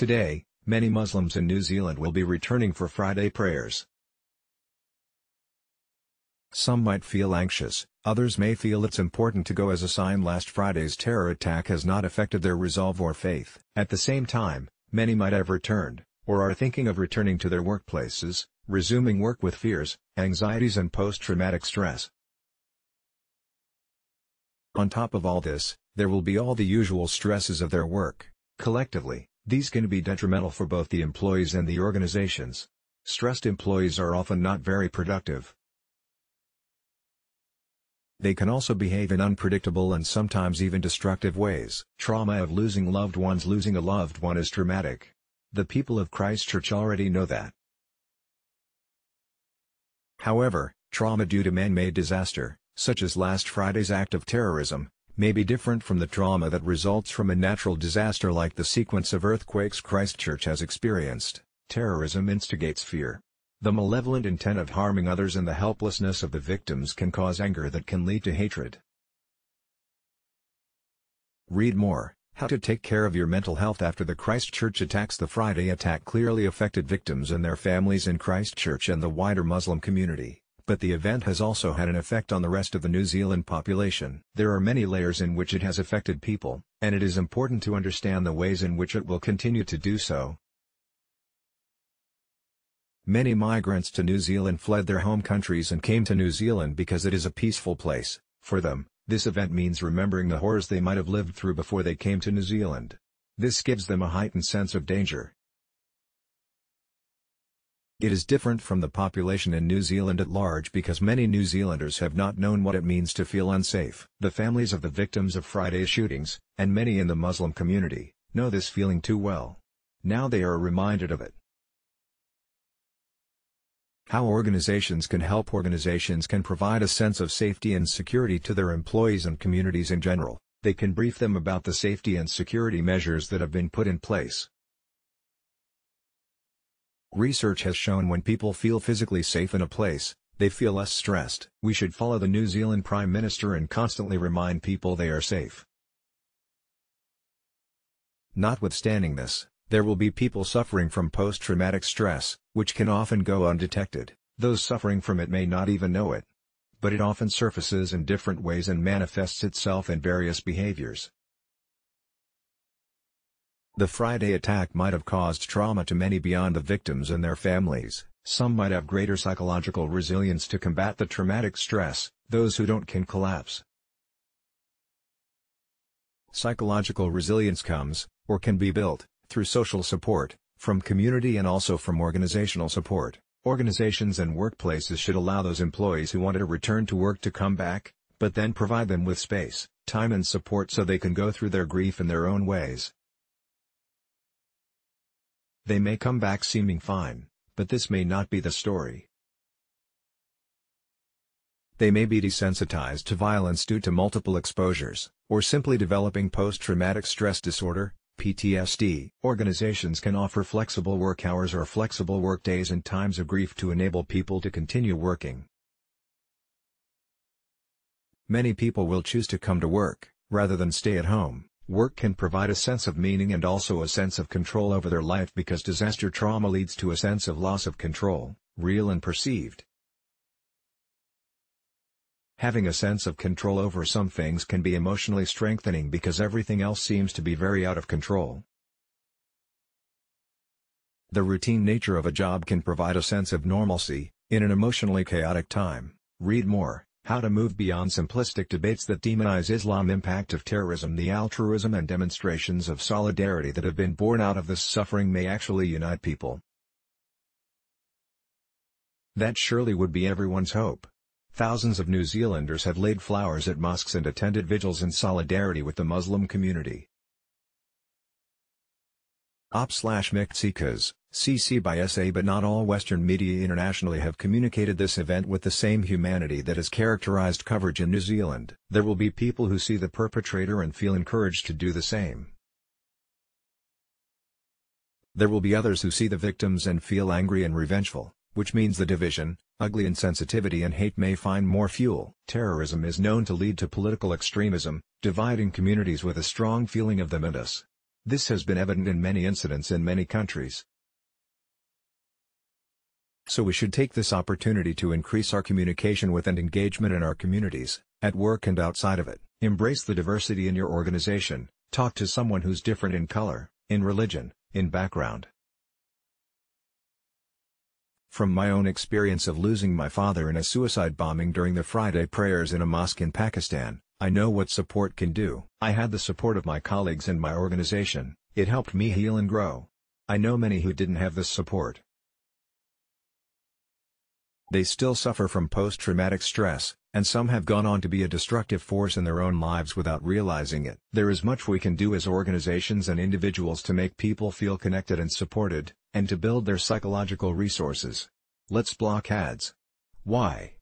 Today, many Muslims in New Zealand will be returning for Friday prayers. Some might feel anxious, others may feel it's important to go as a sign last Friday's terror attack has not affected their resolve or faith. At the same time, many might have returned, or are thinking of returning to their workplaces, resuming work with fears, anxieties and post-traumatic stress. On top of all this, there will be all the usual stresses of their work. Collectively, these can be detrimental for both the employees and the organizations. Stressed employees are often not very productive. They can also behave in unpredictable and sometimes even destructive ways. Trauma of losing loved ones. Losing a loved one is traumatic. The people of Christchurch already know that. However, trauma due to man-made disaster, such as last Friday's act of terrorism, may be different from the trauma that results from a natural disaster like the sequence of earthquakes Christchurch has experienced. Terrorism instigates fear. The malevolent intent of harming others and the helplessness of the victims can cause anger that can lead to hatred. Read more: How to take care of your mental health after the Christchurch attacks. The Friday attack clearly affected victims and their families in Christchurch and the wider Muslim community, but the event has also had an effect on the rest of the New Zealand population. There are many layers in which it has affected people, and it is important to understand the ways in which it will continue to do so. Many migrants to New Zealand fled their home countries and came to New Zealand because it is a peaceful place. For them, this event means remembering the horrors they might have lived through before they came to New Zealand. This gives them a heightened sense of danger. It is different from the population in New Zealand at large because many New Zealanders have not known what it means to feel unsafe. The families of the victims of Friday's shootings, and many in the Muslim community, know this feeling too well. Now they are reminded of it. How organizations can help. Organizations can provide a sense of safety and security to their employees and communities in general. They can brief them about the safety and security measures that have been put in place. Research has shown when people feel physically safe in a place, they feel less stressed. We should follow the New Zealand Prime Minister and constantly remind people they are safe. Notwithstanding this, there will be people suffering from post-traumatic stress, which can often go undetected. Those suffering from it may not even know it. But it often surfaces in different ways and manifests itself in various behaviors. The Friday attack might have caused trauma to many beyond the victims and their families. Some might have greater psychological resilience to combat the traumatic stress. Those who don't can collapse. Psychological resilience comes, or can be built, through social support, from community and also from organizational support. Organizations and workplaces should allow those employees who want to return to work to come back, but then provide them with space, time and support so they can go through their grief in their own ways. They may come back seeming fine, but this may not be the story. They may be desensitized to violence due to multiple exposures, or simply developing post-traumatic stress disorder, PTSD. Organizations can offer flexible work hours or flexible work days in times of grief to enable people to continue working. Many people will choose to come to work, rather than stay at home. Work can provide a sense of meaning and also a sense of control over their life because disaster trauma leads to a sense of loss of control, real and perceived. Having a sense of control over some things can be emotionally strengthening because everything else seems to be very out of control. The routine nature of a job can provide a sense of normalcy, in an emotionally chaotic time. Read more: How to Move Beyond Simplistic Debates That Demonize Islam. Impact of Terrorism. The altruism and demonstrations of solidarity that have been born out of this suffering may actually unite people. That surely would be everyone's hope. Thousands of New Zealanders have laid flowers at mosques and attended vigils in solidarity with the Muslim community. Op/Mixicas, CC by SA. But not all Western media internationally have communicated this event with the same humanity that has characterized coverage in New Zealand. There will be people who see the perpetrator and feel encouraged to do the same. There will be others who see the victims and feel angry and revengeful, which means the division, ugly insensitivity and hate may find more fuel. Terrorism is known to lead to political extremism, dividing communities with a strong feeling of them and us. This has been evident in many incidents in many countries. So we should take this opportunity to increase our communication with and engagement in our communities, at work and outside of it. Embrace the diversity in your organization, talk to someone who's different in color, in religion, in background. From my own experience of losing my father in a suicide bombing during the Friday prayers in a mosque in Pakistan, I know what support can do. I had the support of my colleagues and my organization. It helped me heal and grow. I know many who didn't have this support. They still suffer from post-traumatic stress, and some have gone on to be a destructive force in their own lives without realizing it. There is much we can do as organizations and individuals to make people feel connected and supported, and to build their psychological resources. Let's block ads. Why?